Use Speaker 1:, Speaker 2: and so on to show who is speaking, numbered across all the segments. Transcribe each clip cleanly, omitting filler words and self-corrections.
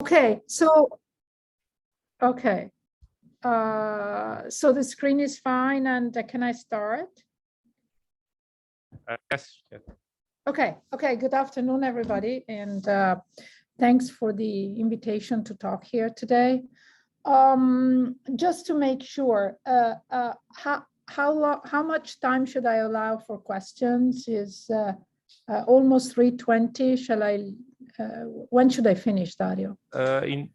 Speaker 1: Okay, so so the screen is fine, and can I start?
Speaker 2: Yes.
Speaker 1: Okay. Good afternoon, everybody, and thanks for the invitation to talk here today. Just to make sure, how much time should I allow for questions? Is almost 3:20. Shall I? When should I finish, Dario?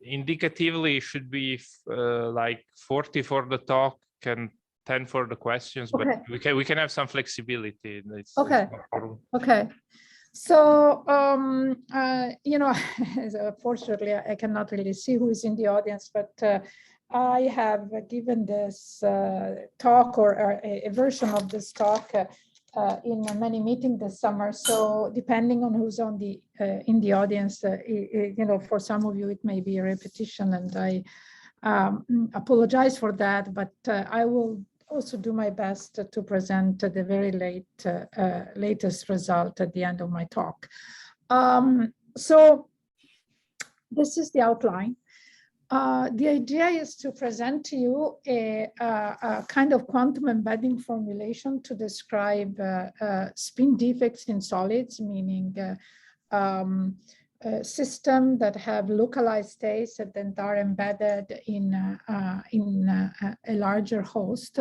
Speaker 2: Indicatively, it should be like 40 for the talk and 10 for the questions, but
Speaker 1: okay.
Speaker 2: we can have some flexibility.
Speaker 1: Okay. So you know, fortunately, I cannot really see who is in the audience, but I have given this talk or a version of this talk in many meetings this summer. So depending on who's on the in the audience, you know, for some of you it may be a repetition, and I apologize for that. But I will also do my best to present the very latest result at the end of my talk. So this is the outline. The idea is to present to you a kind of quantum embedding formulation to describe spin defects in solids, meaning system that have localized states that are embedded in a larger host.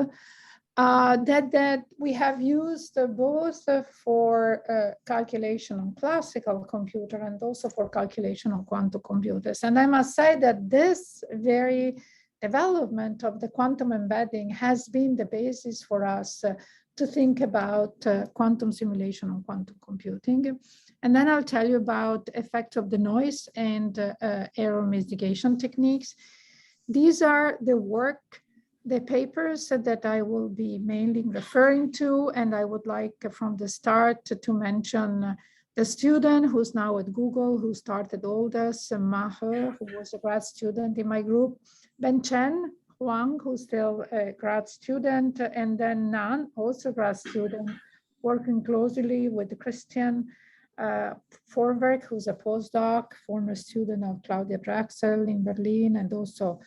Speaker 1: That we have used both for calculation on classical computer and also for calculation on quantum computers. And I must say that this very development of the quantum embedding has been the basis for us to think about quantum simulation on quantum computing. And then I'll tell you about effects of the noise and error mitigation techniques. These are the papers that I will be mainly referring to, and I would like from the start to mention the student who's now at Google, who started all this, Ma He, who was a grad student in my group, Ben Chen Huang, who's still a grad student, and then Nan, also grad student, working closely with Christian Forwerk, who's a postdoc, former student of Claudia Draxel in Berlin, and also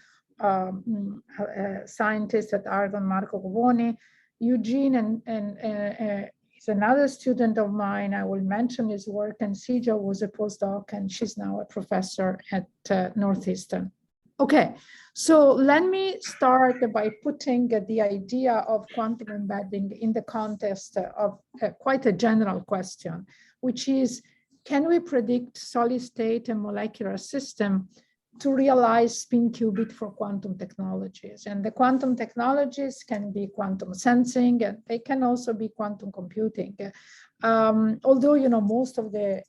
Speaker 1: scientist at Argonne, Marco Govoni. Eugene and is another student of mine. I will mention his work, and Sija was a postdoc, and she's now a professor at Northeastern. Okay, so let me start by putting the idea of quantum embedding in the context of quite a general question, which is, can we predict solid state and molecular system to realize spin qubit for quantum technologies? And the quantum technologies can be quantum sensing, and they can also be quantum computing. Although, you know, most of the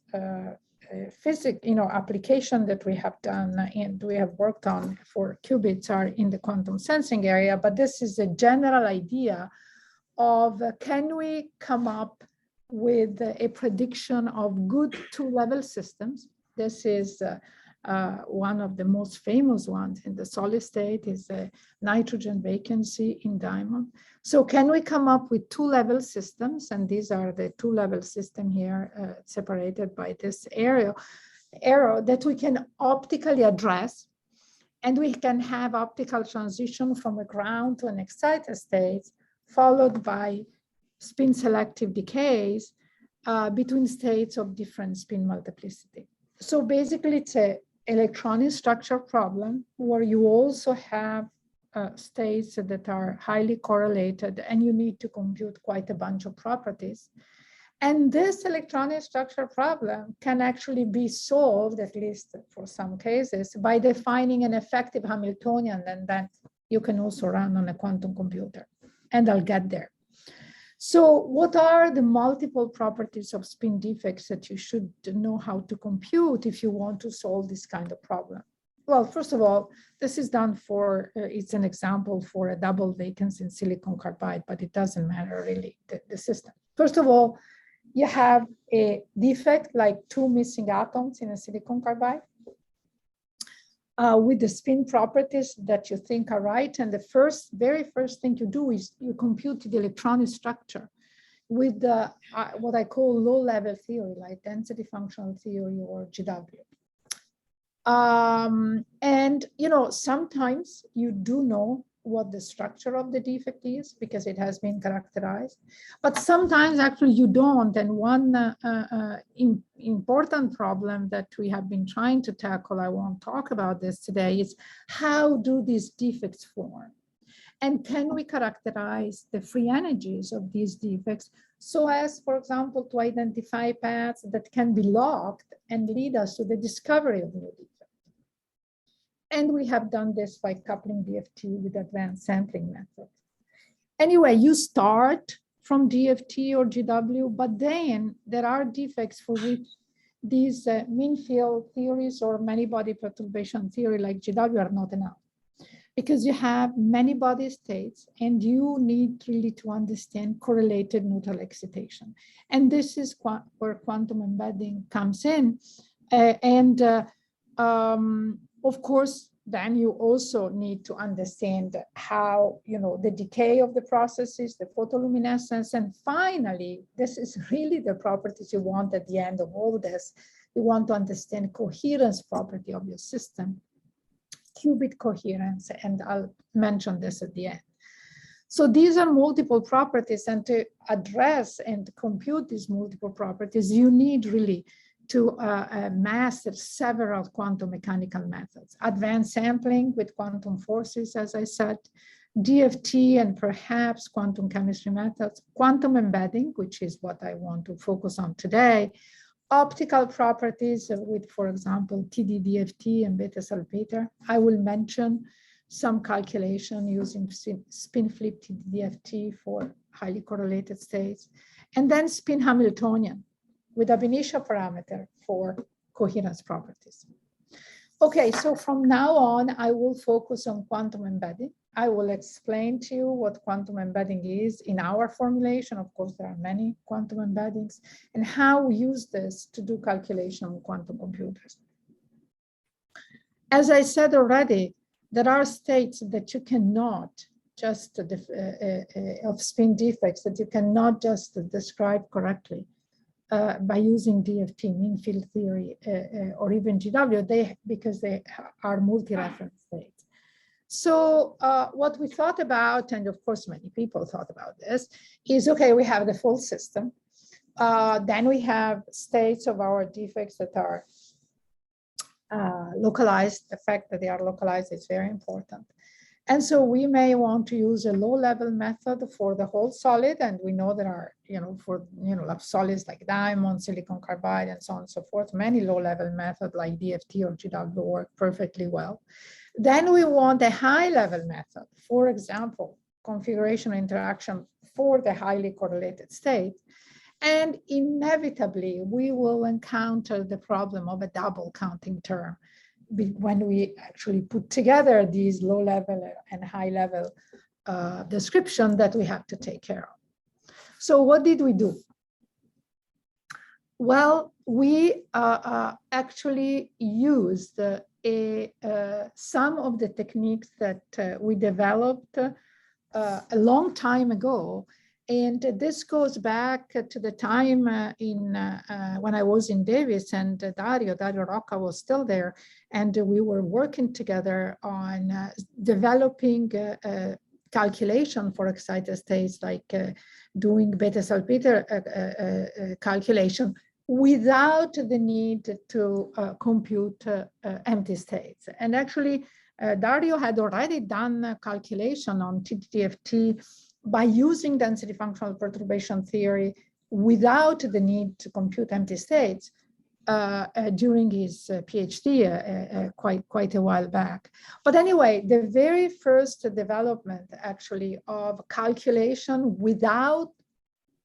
Speaker 1: physics, you know, application that we have done and we have worked on for qubits are in the quantum sensing area, but this is a general idea of can we come up with a prediction of good two-level systems. This is one of the most famous ones in the solid state is a nitrogen vacancy in diamond. So can we come up with two-level systems? And these are the two-level system here separated by this arrow that we can optically address. And we can have optical transition from a ground to an excited state, followed by spin selective decays between states of different spin multiplicity. So basically it's a electronic structure problem where you also have states that are highly correlated, and you need to compute quite a bunch of properties. And this electronic structure problem can actually be solved, at least for some cases, by defining an effective Hamiltonian, and then you can also run on a quantum computer. And I'll get there. So what are the multiple properties of spin defects that you should know how to compute if you want to solve this kind of problem? Well, first of all, this is done for, it's an example for a double vacancy in silicon carbide, but it doesn't matter really, the system. First of all, you have a defect like two missing atoms in a silicon carbide with the spin properties that you think are right. And the very first thing you do is you compute the electronic structure with what I call low-level theory, like density functional theory or GW. And, you know, sometimes you do know what the structure of the defect is because it has been characterized, but sometimes actually you don't. And one important problem that we have been trying to tackle, I won't talk about this today, is how do these defects form? And can we characterize the free energies of these defects so as, for example, to identify paths that can be locked and lead us to the discovery of new defects? And we have done this by coupling DFT with advanced sampling methods. Anyway, you start from DFT or GW, but then there are defects for which these mean field theories or many body perturbation theory like GW are not enough, because you have many body states and you need really to understand correlated neutral excitation. And this is where quantum embedding comes in. Of course, then you also need to understand how, you know, the decay of the processes, the photoluminescence, and finally, this is really the properties you want at the end of all this. You want to understand coherence property of your system, qubit coherence, and I'll mention this at the end. So these are multiple properties, and to address and compute these multiple properties, you need really to master several quantum mechanical methods. Advanced sampling with quantum forces, as I said, DFT and perhaps quantum chemistry methods, quantum embedding, which is what I want to focus on today, optical properties with, for example, TD-DFT and beta salpeter. I will mention some calculation using spin flip TD-DFT for highly correlated states, and then spin Hamiltonian with ab initio parameter for coherence properties. Okay, so from now on, I will focus on quantum embedding. I will explain to you what quantum embedding is in our formulation. Of course, there are many quantum embeddings, and how we use this to do calculation on quantum computers. As I said already, there are states that you cannot just, of spin defects that you cannot just describe correctly by using DFT, mean field theory, or even GW, because they are multi-reference states. So what we thought about, and of course many people thought about this, is okay, we have the full system. Then we have states of our defects that are localized. The fact that they are localized is very important. And so we may want to use a low-level method for the whole solid, and we know there are, for solids like diamond, silicon carbide, and so on and so forth, many low-level methods like DFT or GW work perfectly well. Then we want a high-level method, for example, configuration interaction for the highly correlated state. And inevitably, we will encounter the problem of a double counting term when we actually put together these low-level and high-level description that we have to take care of. So what did we do? Well, we actually used some of the techniques that we developed a long time ago. And this goes back to the time when I was in Davis, and Dario Rocca was still there, and we were working together on developing calculation for excited states, like doing beta salpeter calculation without the need to compute empty states. And actually, Dario had already done calculation on TD-DFT by using density functional perturbation theory without the need to compute empty states during his PhD quite a while back. But anyway, the very first development actually of calculation without,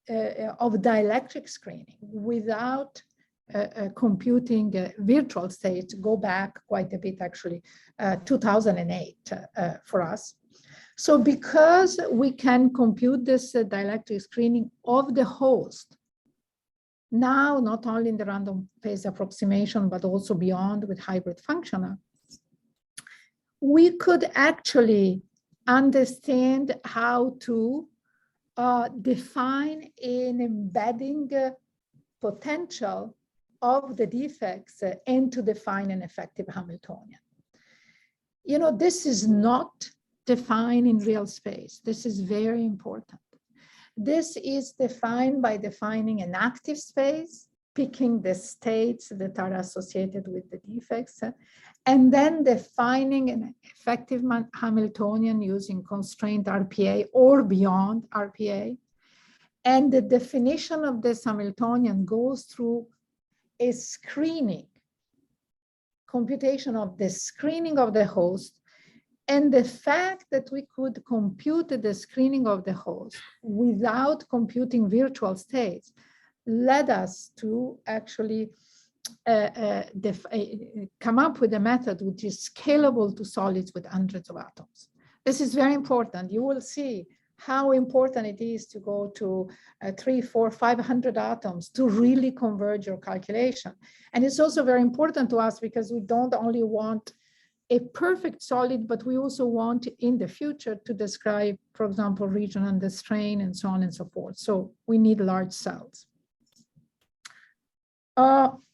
Speaker 1: of dielectric screening, without computing virtual states, go back quite a bit actually, 2008 for us. So because we can compute this dielectric screening of the host, now not only in the random phase approximation, but also beyond with hybrid functional, we could actually understand how to define an embedding potential of the defects and to define an effective Hamiltonian. You know, this is not defined in real space. This is very important. This is defined by defining an active space, picking the states that are associated with the defects, and then defining an effective Hamiltonian using constraint RPA or beyond RPA. And the definition of this Hamiltonian goes through a screening, computation of the screening of the host, and the fact that we could compute the screening of the host without computing virtual states led us to actually come up with a method which is scalable to solids with hundreds of atoms. This is very important. You will see how important it is to go to 300, 400, 500 atoms to really converge your calculation. And it's also very important to us because we don't only want a perfect solid, but we also want in the future to describe, for example, region under strain and so on and so forth. So we need large cells.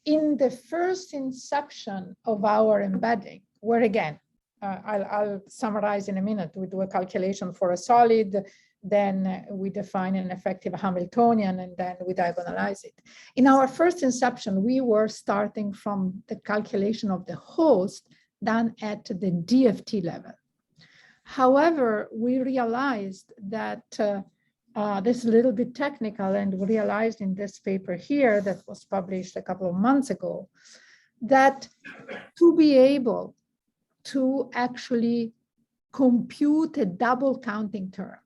Speaker 1: In the first inception of our embedding, where again, I'll summarize in a minute. We do a calculation for a solid, then we define an effective Hamiltonian, and then we diagonalize it. In our first inception, we were starting from the calculation of the host done at the DFT level. However, we realized that this is a little bit technical, and we realized in this paper here that was published a couple of months ago, that to be able to actually compute a double counting term.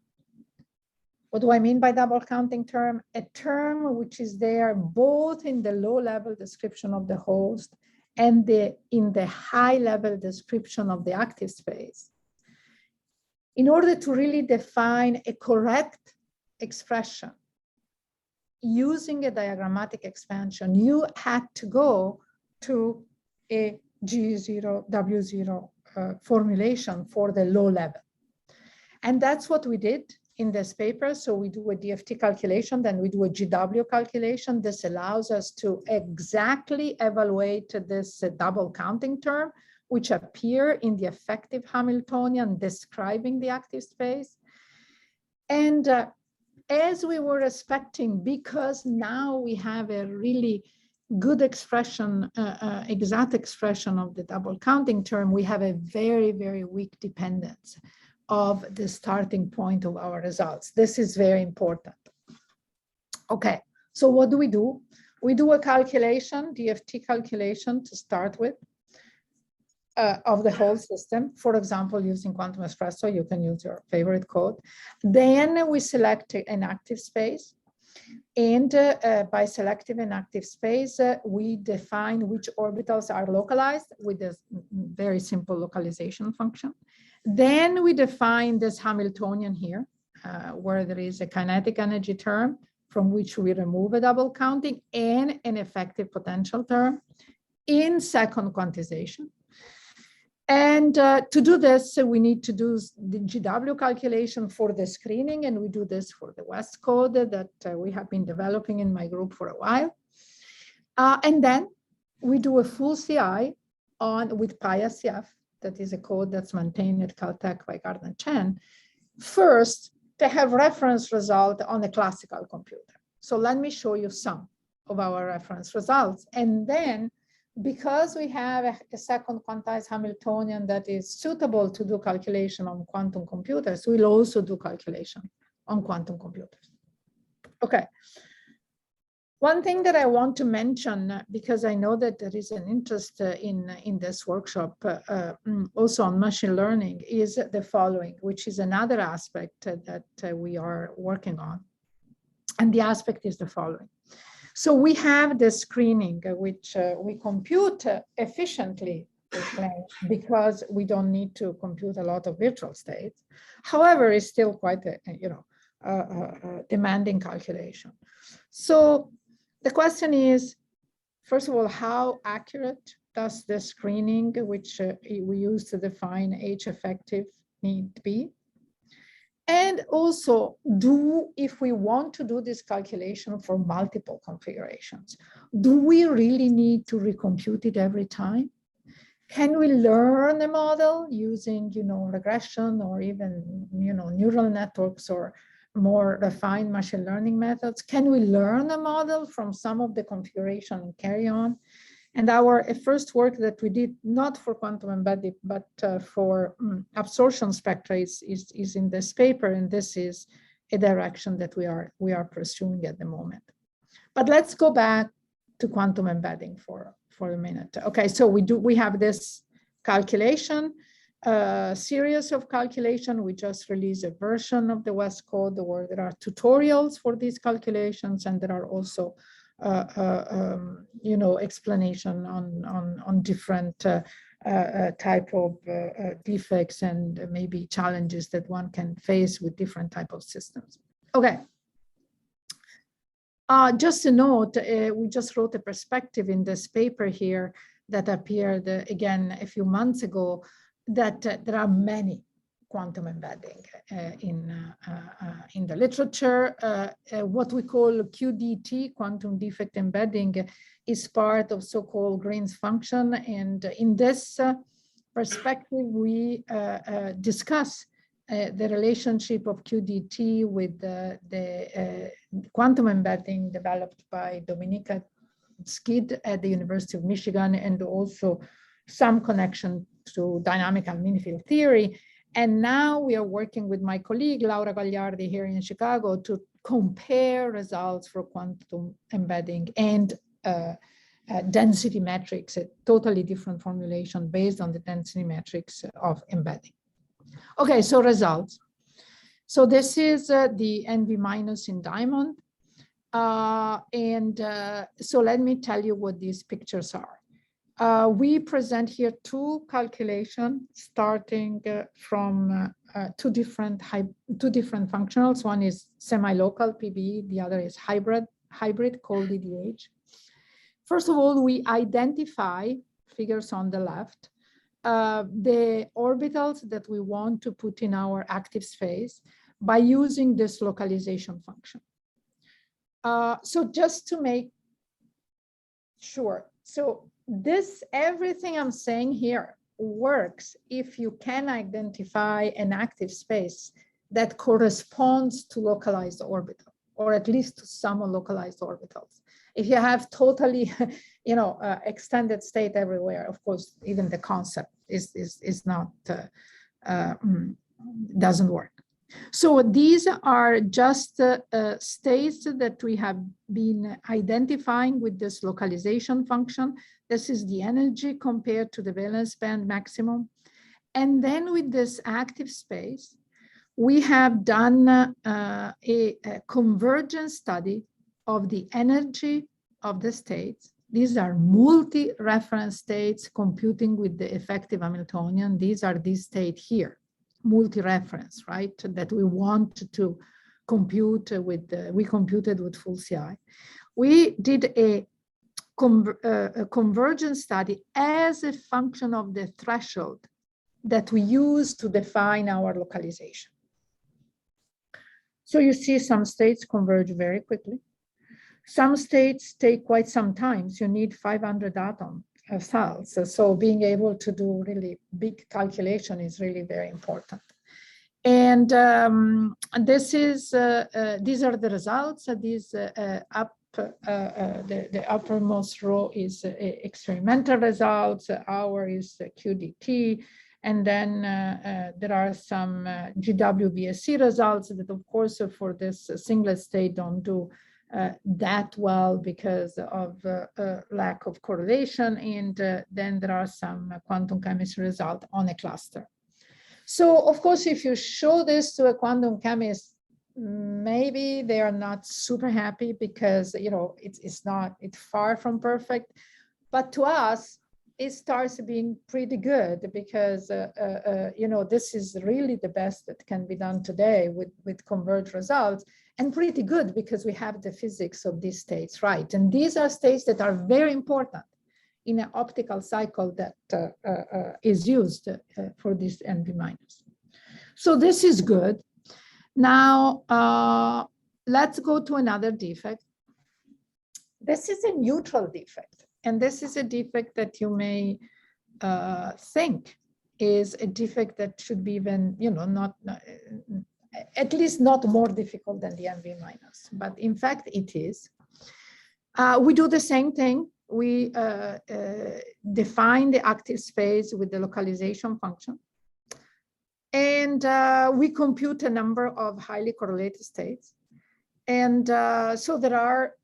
Speaker 1: What do I mean by double counting term? A term which is there both in the low level description of the host and in the high level description of the active space. In order to really define a correct expression using a diagrammatic expansion, you had to go to a G0, W0 formulation for the low level. And that's what we did in this paper. So we do a DFT calculation, then we do a GW calculation. This allows us to exactly evaluate this double counting term, which appear in the effective Hamiltonian describing the active space. And as we were expecting, because now we have a really good expression, exact expression of the double counting term, we have a very, very weak dependence of the starting point of our results. This is very important. Okay, so what do? We do a calculation, DFT calculation to start with of the whole system. For example, using Quantum Espresso, you can use your favorite code. Then we select an active space. And by selecting an active space, we define which orbitals are localized with a very simple localization function. Then we define this Hamiltonian here, where there is a kinetic energy term from which we remove a double counting and an effective potential term in second quantization. And to do this, we need to do the GW calculation for the screening, and we do this for the West code that we have been developing in my group for a while. And then we do a full CI with PySCF. That is a code that's maintained at Caltech by Gardner Chen. First, to have reference result on a classical computer. So let me show you some of our reference results. And then, because we have a second quantized Hamiltonian that is suitable to do calculation on quantum computers, we'll also do calculation on quantum computers. Okay. One thing that I want to mention, because I know that there is an interest in this workshop, also on machine learning, is the following, which is another aspect that we are working on. And the aspect is the following. So we have the screening, which we compute efficiently because we don't need to compute a lot of virtual states. However, it's still quite a demanding calculation. So the question is, first of all, how accurate does the screening, which we use to define H effective, need to be? And also, if we want to do this calculation for multiple configurations, Do we really need to recompute it every time? Can we learn a model using, regression or even, neural networks or more refined machine learning methods? Can we learn a model from some of the configuration and carry on? And our first work that we did, not for quantum embedding, but for absorption spectra is in this paper, and this is a direction that we are pursuing at the moment. But let's go back to quantum embedding for a minute. Okay, so we have this calculation, series of calculation. We just released a version of the West Code where there are tutorials for these calculations, and there are also explanation on different type of defects and maybe challenges that one can face with different type of systems. Okay. Just a note, we just wrote a perspective in this paper here that appeared again a few months ago, that there are many quantum embedding in the literature. What we call QDT, quantum defect embedding, is part of so-called Green's function. And in this perspective, we discuss the relationship of QDT with the quantum embedding developed by Dominika Skid at the University of Michigan, and also some connection to dynamical mini-field theory. And now we are working with my colleague, Laura Gagliardi, here in Chicago, to compare results for quantum embedding and density metrics, a totally different formulation based on the density metrics of embedding. Okay, so results. So this is the NV minus in diamond. So let me tell you what these pictures are. We present here two calculations starting from two different functionals. One is semi-local PBE, the other is hybrid called DDH. First of all, we identify, figures on the left, the orbitals that we want to put in our active space by using this localization function. So just to make sure, so everything I'm saying here works if you can identify an active space that corresponds to localized orbital, or at least to some localized orbitals. If you have totally, extended state everywhere, of course, even the concept is not, doesn't work. So these are just states that we have been identifying with this localization function. This is the energy compared to the valence band maximum. And then with this active space, we have done a convergence study of the energy of the states. These are multi-reference states computing with the effective Hamiltonian. These are these states here, multi-reference, right? That we want to compute with, we computed with full CI. We did a convergence study as a function of the threshold that we use to define our localization. So you see some states converge very quickly. Some states take quite some time. So you need 500 atom cells. So being able to do really big calculation is really very important. And this is these are the results. The uppermost row is experimental results. Our is QDT. And then there are some GWBSC results that, of course, for this singlet state don't do that well because of lack of correlation. And then there are some quantum chemistry results on a cluster. So, of course, if you show this to a quantum chemist, maybe they are not super happy because, it's far from perfect. But to us, it starts being pretty good because, this is really the best that can be done today with converged results, and pretty good because we have the physics of these states, right? And these are states that are very important in an optical cycle that is used for this NV minus. So this is good. Now, let's go to another defect. this is a neutral defect. And this is a defect that you may think is a defect that should be even, not at least not more difficult than the MV minus, but in fact it is. We do the same thing. We define the active space with the localization function. And we compute a number of highly correlated states. And so there are,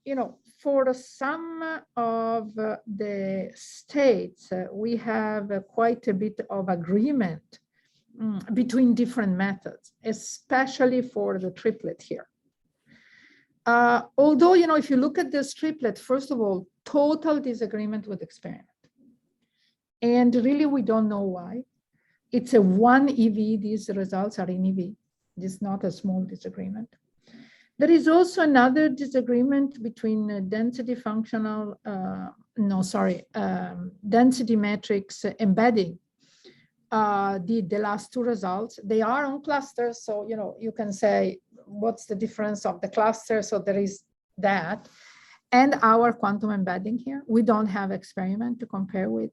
Speaker 1: for some of the states, we have quite a bit of agreement between different methods, especially for the triplet here. Although, if you look at this triplet, first of all, total disagreement with experiment. And really, we don't know why. It's a 1 EV, these results are in EV. This is not a small disagreement. There is also another disagreement between density functional, density matrix embedding. The last two results, they are on clusters. So, you can say, what's the difference of the cluster? So there is that. And our quantum embedding here, we don't have experiment to compare with.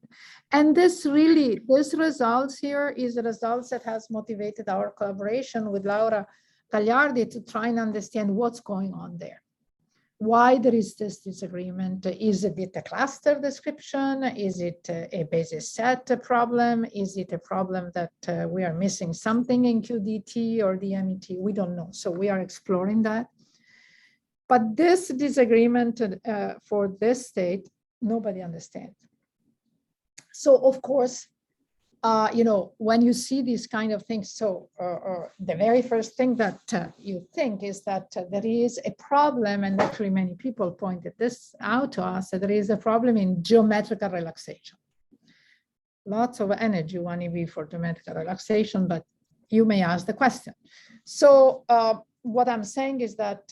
Speaker 1: And this results here is the results that has motivated our collaboration with Laura Gagliardi to try and understand what's going on there. Why there is this disagreement? Is it a cluster description? Is it a basis set problem? Is it a problem that we are missing something in QDT or the MET? We don't know. So we are exploring that. But this disagreement for this state, nobody understands. So of course, when you see these kind of things, so the very first thing that you think is that there is a problem, and actually many people pointed this out to us, that there is a problem in geometrical relaxation. Lots of energy, 1 eV for geometrical relaxation, but you may ask the question. So what I'm saying is that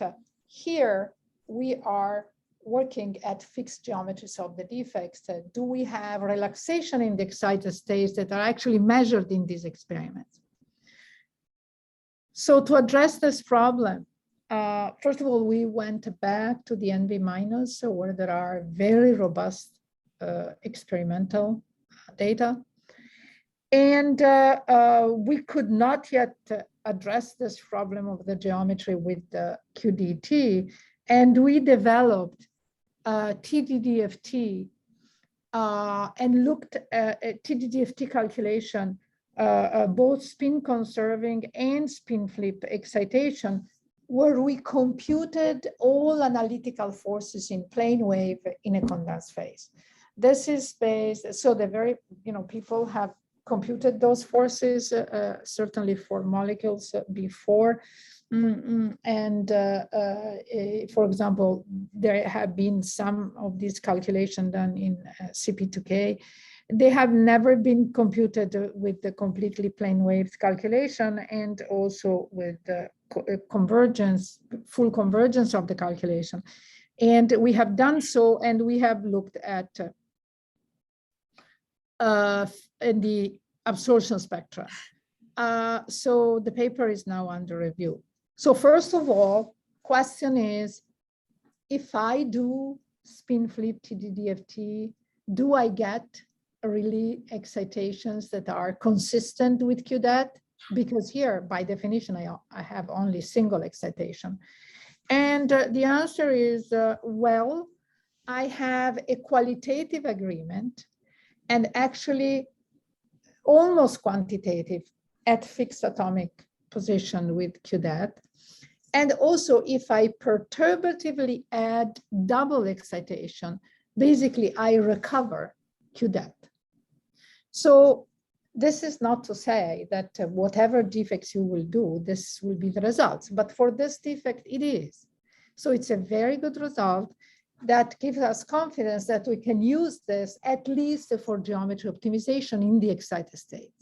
Speaker 1: here we are working at fixed geometries of the defects. Do we have relaxation in the excited states that are actually measured in these experiments? So to address this problem, first of all, we went back to the NV minus, where there are very robust experimental data. And we could not yet address this problem of the geometry with the QDT. And we developed TDDFT and looked at TDDFT calculation, both spin conserving and spin flip excitation, where we computed all analytical forces in plane wave in a condensed phase. This is based, so the very, people have computed those forces, certainly for molecules before. And for example, there have been some of these calculations done in CP2K. They have never been computed with the completely plane wave calculation, and also with the convergence, full convergence of the calculation. And we have done so, and we have looked at the absorption spectra. So the paper is now under review. So first of all, question is, if I do spin flip TDDFT, do I get really excitations that are consistent with QDAT? Because here, by definition, I have only single excitation. And the answer is, well, I have a qualitative agreement, and actually almost quantitative at fixed atomic position with QDAT. And also, if I perturbatively add double excitation, basically I recover QDAT. So this is not to say that whatever defects you will do, this will be the results. But for this defect, it is. So it's a very good result that gives us confidence that we can use this at least for geometry optimization in the excited state.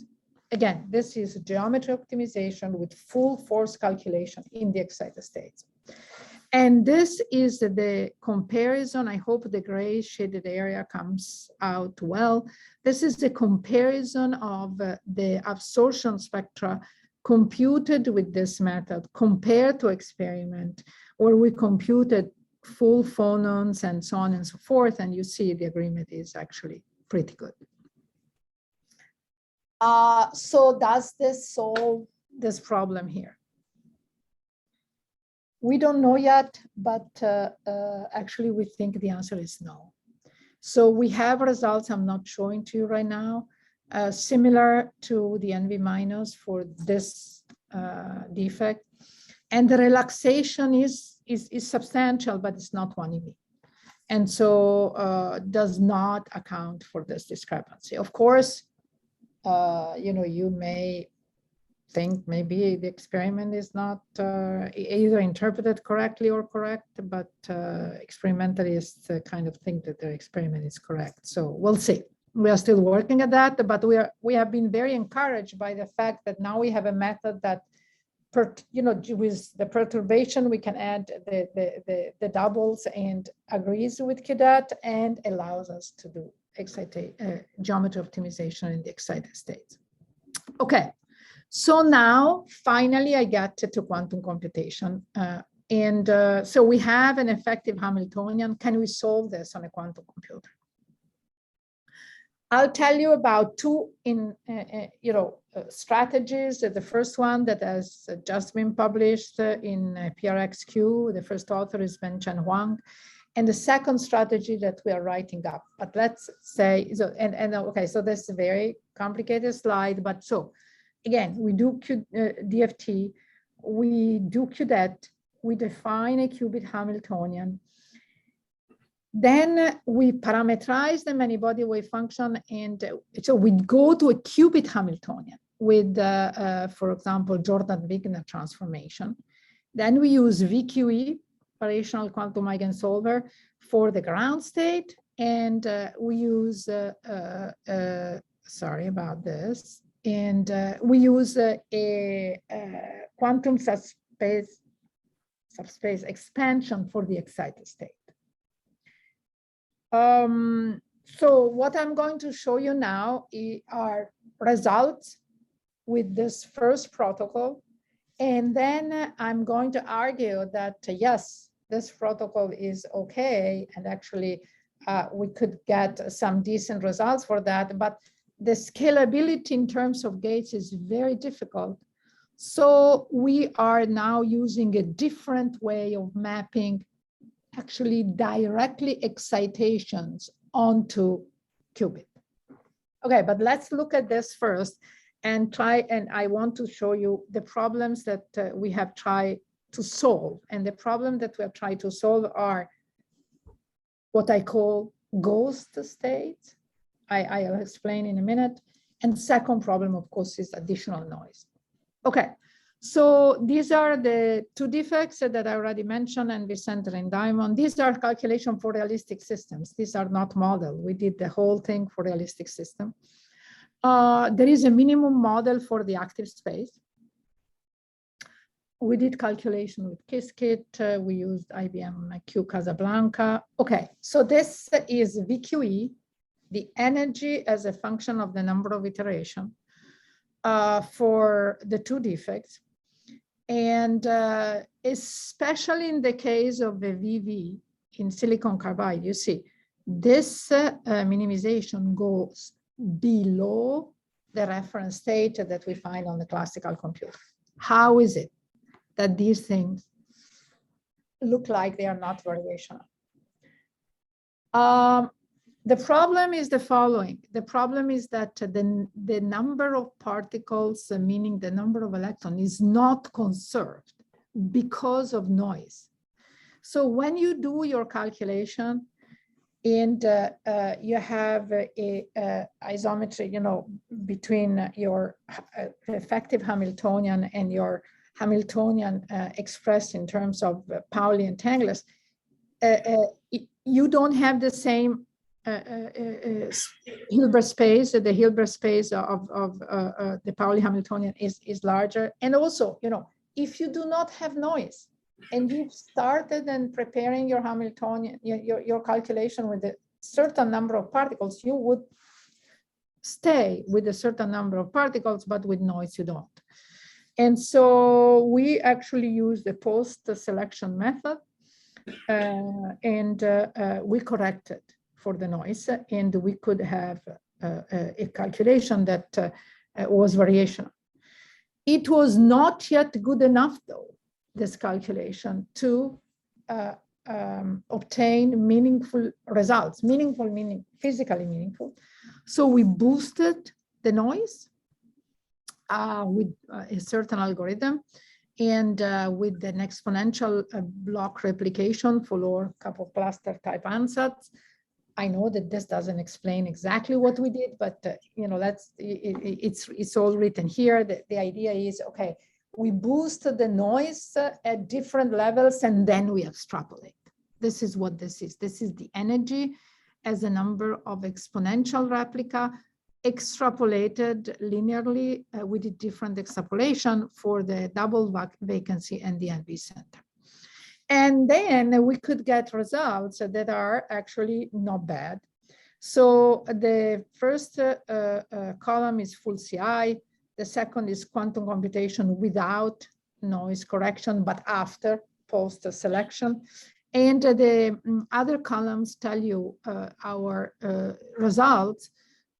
Speaker 1: Again, this is geometry optimization with full force calculation in the excited states. And this is the comparison. I hope the gray shaded area comes out well. This is the comparison of the absorption spectra computed with this method compared to experiment, where we computed full phonons and so on and so forth, and you see the agreement is actually pretty good. So does this solve this problem here? We don't know yet, but actually we think the answer is no. So we have results I'm not showing to you right now, similar to the NV minus for this defect. And the relaxation is substantial, but it's not 1 eV. And so does not account for this discrepancy. Of course, you know, you may think maybe the experiment is not either interpreted correctly or correct, but experimentalists kind of think that their experiment is correct. So we'll see. We are still working at that, but we have been very encouraged by the fact that now we have a method that, you know, with the perturbation, we can add the doubles and agrees with QDAT and allows us to do geometry optimization in the excited states. Okay, so now finally I get to quantum computation. So we have an effective Hamiltonian. Can we solve this on a quantum computer? I'll tell you about two strategies. The first one that has just been published in PRXQ. The first author is Wenchen Huang. And the second strategy that we are writing up. But let's say, so, okay, so this is a very complicated slide. But so again, we do DFT, we do QDAT, we define a qubit Hamiltonian. Then we parameterize the many-body wave function, and so we go to a qubit Hamiltonian with, for example, Jordan-Wigner transformation. Then we use VQE, variational quantum eigensolver, for the ground state, and we use, sorry about this, and we use a quantum subspace expansion for the excited state. So what I'm going to show you now are results with this first protocol. And then I'm going to argue that, yes, this protocol is okay. And actually, we could get some decent results for that. But the scalability in terms of gates is very difficult. So we are now using a different way of mapping actually directly excitations onto qubit. Okay, but let's look at this first and try, and I want to show you the problems that we have tried to solve. And the problem that we have tried to solve are what I call ghost states. I'll explain in a minute. And second problem, of course, is additional noise. Okay. So these are the two defects that I already mentioned, and Vicente and Diamond. These are calculations for realistic systems. These are not model. We did the whole thing for realistic system. There is a minimum model for the active space. We did calculation with Qiskit. We used IBM Q Casablanca. Okay, so this is VQE, the energy as a function of the number of iteration for the two defects. And especially in the case of the VV in silicon carbide, you see, this minimization goes below the reference state that we find on the classical computer. How is it that these things look like they are not variational? The problem is the following. The problem is that the number of particles, meaning the number of electrons, is not conserved because of noise. So when you do your calculation and you have a isometry, you know, between your effective Hamiltonian and your Hamiltonian expressed in terms of Pauli entangles, you don't have the same Hilbert space. The Hilbert space of the Pauli Hamiltonian is larger. And also, you know, if you do not have noise and you've started and preparing your Hamiltonian, your calculation with a certain number of particles, you would stay with a certain number of particles, but with noise you don't. And so we actually use the post-selection method. we corrected for the noise, and we could have a calculation that was variational. It was not yet good enough, though, this calculation, to obtain meaningful results, meaning physically meaningful. So we boosted the noise with a certain algorithm, and with an exponential block replication for lower couple cluster type ansatz. I know that this doesn't explain exactly what we did, but you know, it's all written here. The idea is, okay, we boost the noise at different levels, and then we extrapolate. This is what this is. This is the energy as a number of exponential replica extrapolated linearly with a different extrapolation for the double vacancy and the NV center. And then we could get results that are actually not bad. So the first column is full CI. The second is quantum computation without noise correction, but after post-selection. And the other columns tell you our results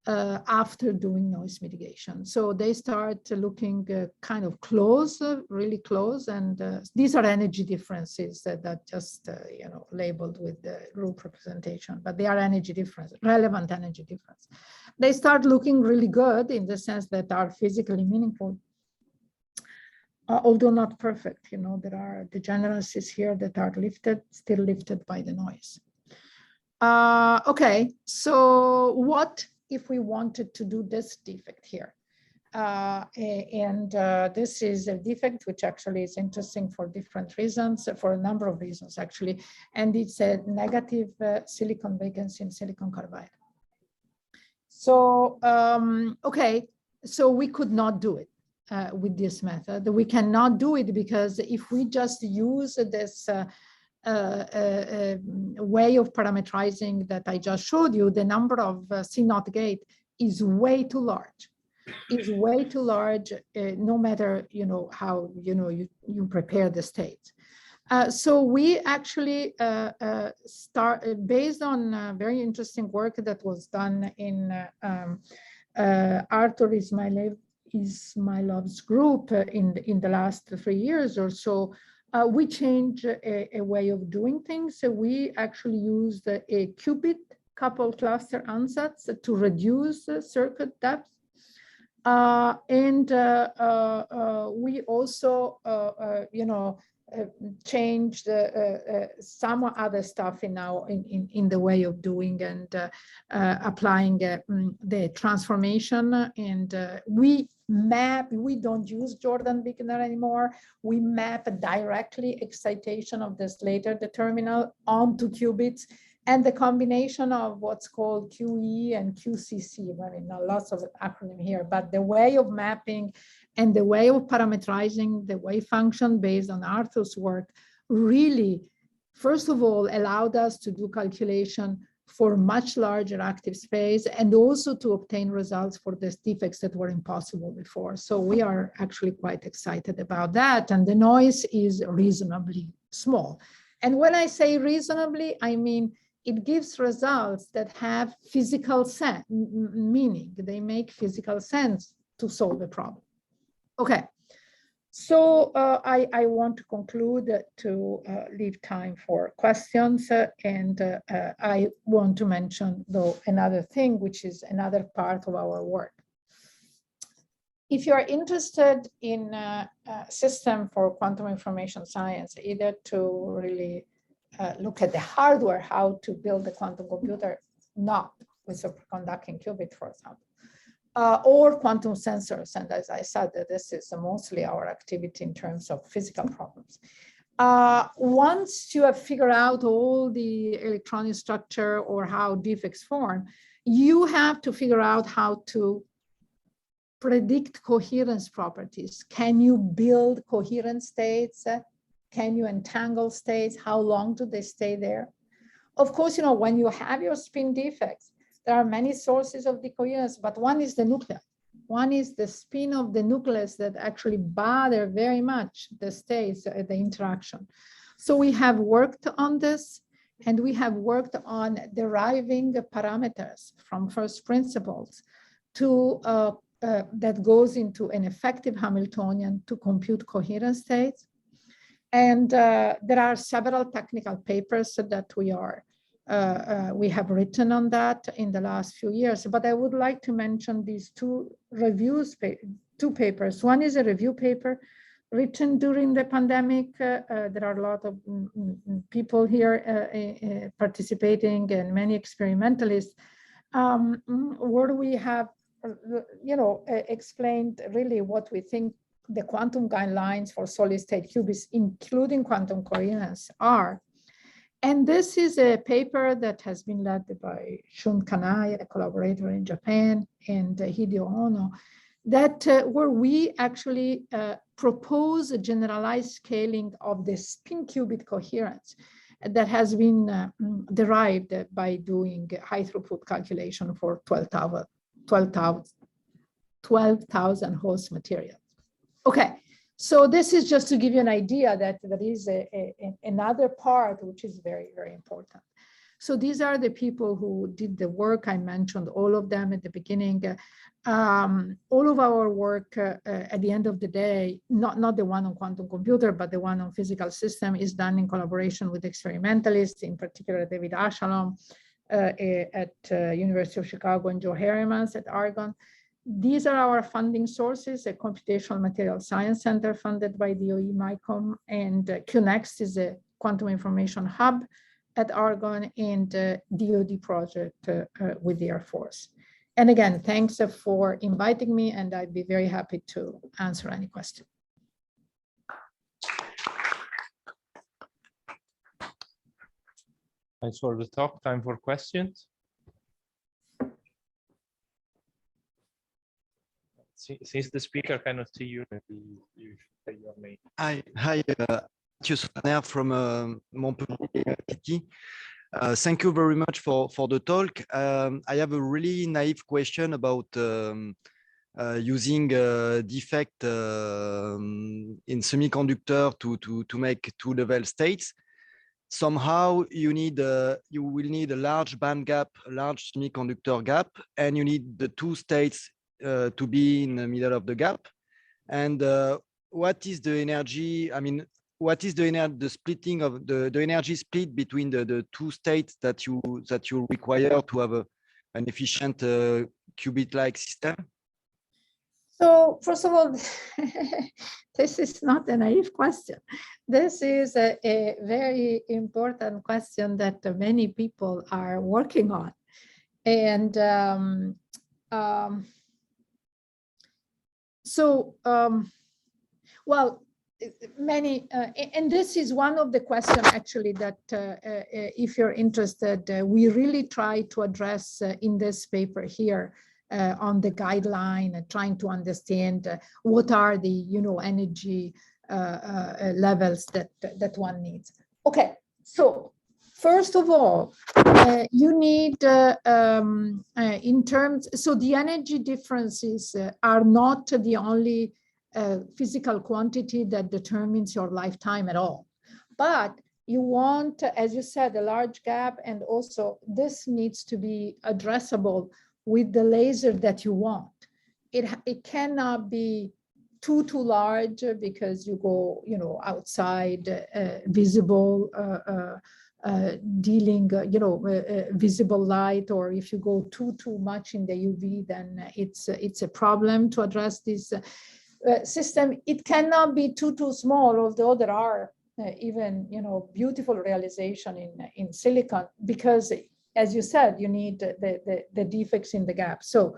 Speaker 1: after doing noise mitigation. So they start looking kind of close, really close. And these are energy differences that just, you know, labeled with the group representation, but they are energy difference, relevant energy difference. They start looking really good in the sense that are physically meaningful, although not perfect. You know, there are degeneracies here that are lifted, still lifted by the noise. Okay, so what if we wanted to do this defect here? This is a defect which actually is interesting for different reasons, for a number of reasons actually, and it's a negative silicon vacancy in silicon carbide. So, okay, so we could not do it with this method. We cannot do it because if we just use this way of parameterizing that I just showed you, the number of C0 gate is way too large. Is way too large, no matter, you know, how, you know, you prepare the states. So we actually start based on very interesting work that was done in Arthur Ismailov's group in the last 3 years or so. We changed a way of doing things. So we actually used a qubit couple cluster ansatz to reduce circuit depth. We also, you know, changed some other stuff in the way of doing and applying the transformation. And we don't use Jordan-Wigner anymore. We map directly excitation of the Slater determinal onto qubits, and the combination of what's called QE and QCC. I mean, lots of acronym here, but the way of mapping and the way of parameterizing the wave function based on Arthur's work really, first of all, allowed us to do calculation for much larger active space, and also to obtain results for these defects that were impossible before. So we are actually quite excited about that. And the noise is reasonably small. And when I say reasonably, I mean, it gives results that have physical sense, meaning they make physical sense to solve the problem. Okay, so I want to conclude to leave time for questions, and I want to mention, though, another thing, which is another part of our work. If you are interested in a system for quantum information science, either to really look at the hardware, how to build a quantum computer, not with superconducting qubit, for example, or quantum sensors. And as I said, this is mostly our activity in terms of physical problems. Once you have figured out all the electronic structure or how defects form, you have to figure out how to predict coherence properties. Can you build coherent states? Can you entangle states? How long do they stay there? Of course, you know, when you have your spin defects, there are many sources of decoherence, but one is the nuclei. One is the spin of the nucleus that actually bother very much the states at the interaction. So we have worked on this, and we have worked on deriving parameters from first principles to that goes into an effective Hamiltonian to compute coherent states. And there are several technical papers that we have written on that in the last few years. But I would like to mention these two papers. One is a review paper written during the pandemic. There are a lot of people here participating and many experimentalists, where we have explained really what we think the quantum guidelines for solid state qubits, including quantum coherence, are. And this is a paper that has been led by Shun Kanai, a collaborator in Japan, and Hideo Ono, that where we actually propose a generalized scaling of the spin qubit coherence that has been derived by doing high throughput calculation for 12,000 host materials. Okay, so this is just to give you an idea that there is another part which is very, very important. So these are the people who did the work. I mentioned all of them at the beginning. All of our work at the end of the day, not the one on quantum computer, but the one on physical system, is done in collaboration with experimentalists, in particular David Ashalom at University of Chicago and Joe Harrimans at Argonne. These are our funding sources: a Computational Material Science Center funded by DOE MICOM, and QNext is a quantum information hub at Argonne, and DOD project with the Air Force. And again, thanks for inviting me, and I'd be very happy to answer any question.
Speaker 2: Thanks for the talk. Time for questions. Since the speaker cannot see you, maybe you should say your name.
Speaker 3: Hi, Mathieu Sonner from Montpellier City. Thank you very much for the talk. I have a really naive question about using defect in semiconductor to make two-level states. Somehow you will need a large band gap, a large semiconductor gap, and you need the two states to be in the middle of the gap. And what is the energy? I mean, what is the splitting of the energy split between the two states that you require to have an efficient qubit-like system?
Speaker 1: So first of all, this is not a naive question. This is a very important question that many people are working on. And well, many, and this is one of the questions actually that if you're interested, we really try to address in this paper here on the guideline, trying to understand what are the energy levels that one needs. Okay, so first of all, you need in terms, so the energy differences are not the only physical quantity that determines your lifetime at all. But you want, as you said, a large gap, and also this needs to be addressable with the laser that you want. It cannot be too large because you go, outside visible, dealing, visible light, or if you go too much in the UV, then it's a problem to address this system. It cannot be too small, although there are even beautiful realization in silicon, because as you said, you need the defects in the gap. So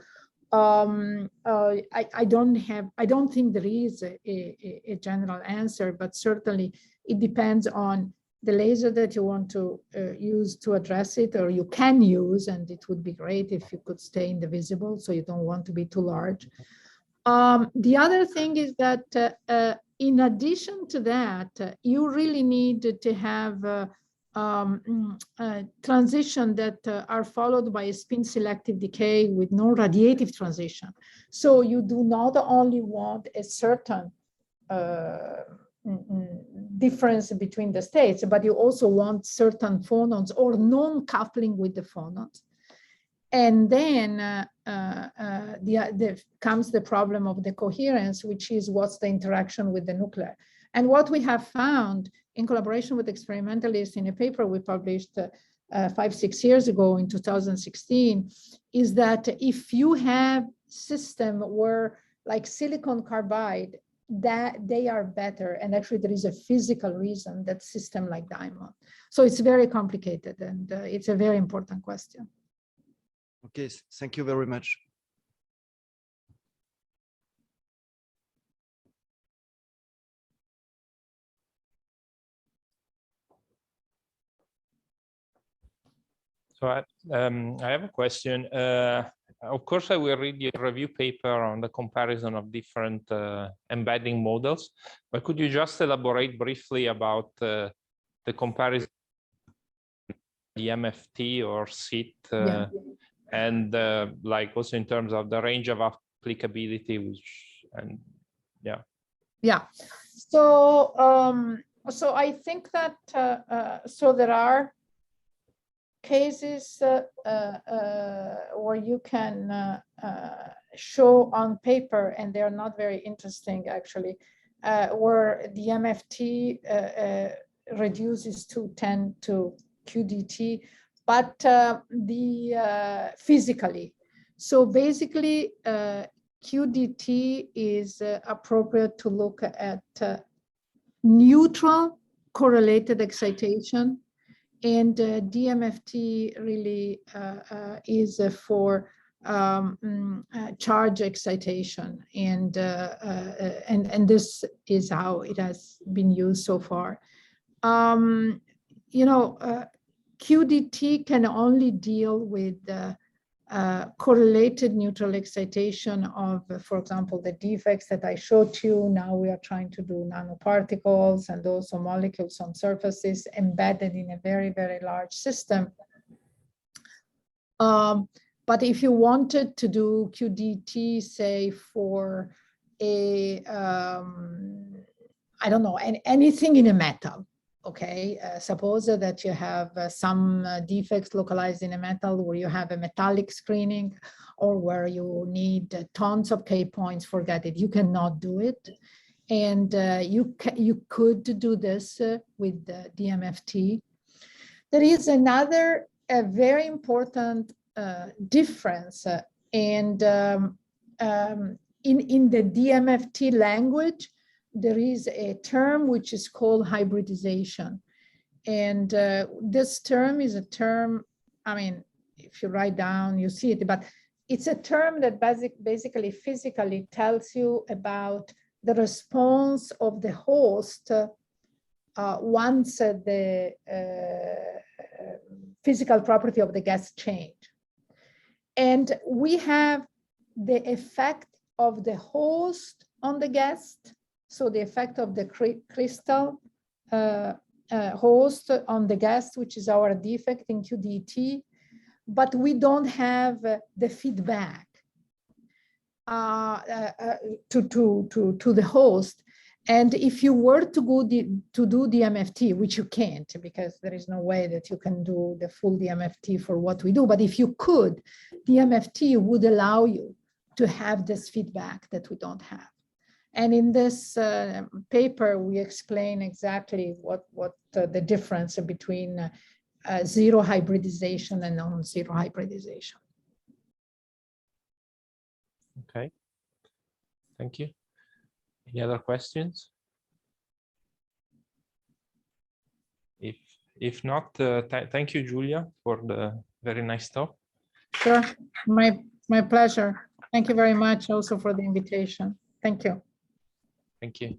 Speaker 1: I don't think there is a general answer, but certainly it depends on the laser that you want to use to address it, or you can use, and it would be great if you could stay in the visible, so you don't want to be too large. The other thing is that in addition to that, you really need to have transition that are followed by a spin selective decay with no radiative transition. So you do not only want a certain difference between the states, but you also want certain phonons or non-coupling with the phonons. And then comes the problem of the coherence, which is what's the interaction with the nuclei. And what we have found in collaboration with experimentalists in a paper we published 5-6 years ago in 2016, is that if you have system where like silicon carbide, that they are better, and actually there is a physical reason that system like diamond. So it's very complicated, and it's a very important question.
Speaker 3: Okay, thank you very much.
Speaker 2: So I have a question. Of course, I will read your review paper on the comparison of different embedding models, but could you just elaborate briefly about the comparison, the MFT or SIT, and like also in terms of the range of applicability, which, and yeah.
Speaker 1: Yeah, so so I think that so there are cases where you can show on paper, and they're not very interesting actually, where the MFT reduces to 10 to QDT, but physically. So basically, QDT is appropriate to look at neutral correlated excitation, and DMFT really is for charge excitation, and this is how it has been used so far. You know, QDT can only deal with correlated neutral excitation of, for example, the defects that I showed you. Now we are trying to do nanoparticles and also molecules on surfaces embedded in a very, very large system. But if you wanted to do QDT, say for a, I don't know, anything in a metal, okay, suppose that you have some defects localized in a metal where you have a metallic screening, or where you need tons of K points, forget it, you cannot do it. And you could do this with the DMFT. There is another very important difference, and in the DMFT language, there is a term which is called hybridization. And this term is a term, I mean, if you write down, you see it, but it's a term that basically physically tells you about the response of the host once the physical property of the gas change. And we have the effect of the host on the guest. So the effect of the crystal host on the guest, which is our defect in QDT, but we don't have the feedback to the host. And if you were to go to do DMFT, which you can't, because there is no way that you can do the full DMFT for what we do, but if you could, DMFT would allow you to have this feedback that we don't have. And in this paper, we explain exactly what the difference between zero hybridization and non-zero hybridization.
Speaker 2: Okay, thank you. Any other questions? If not, thank you, Giulia, for the very nice talk.
Speaker 1: Sure, my pleasure. Thank you very much also for the invitation. Thank you.
Speaker 2: Thank you.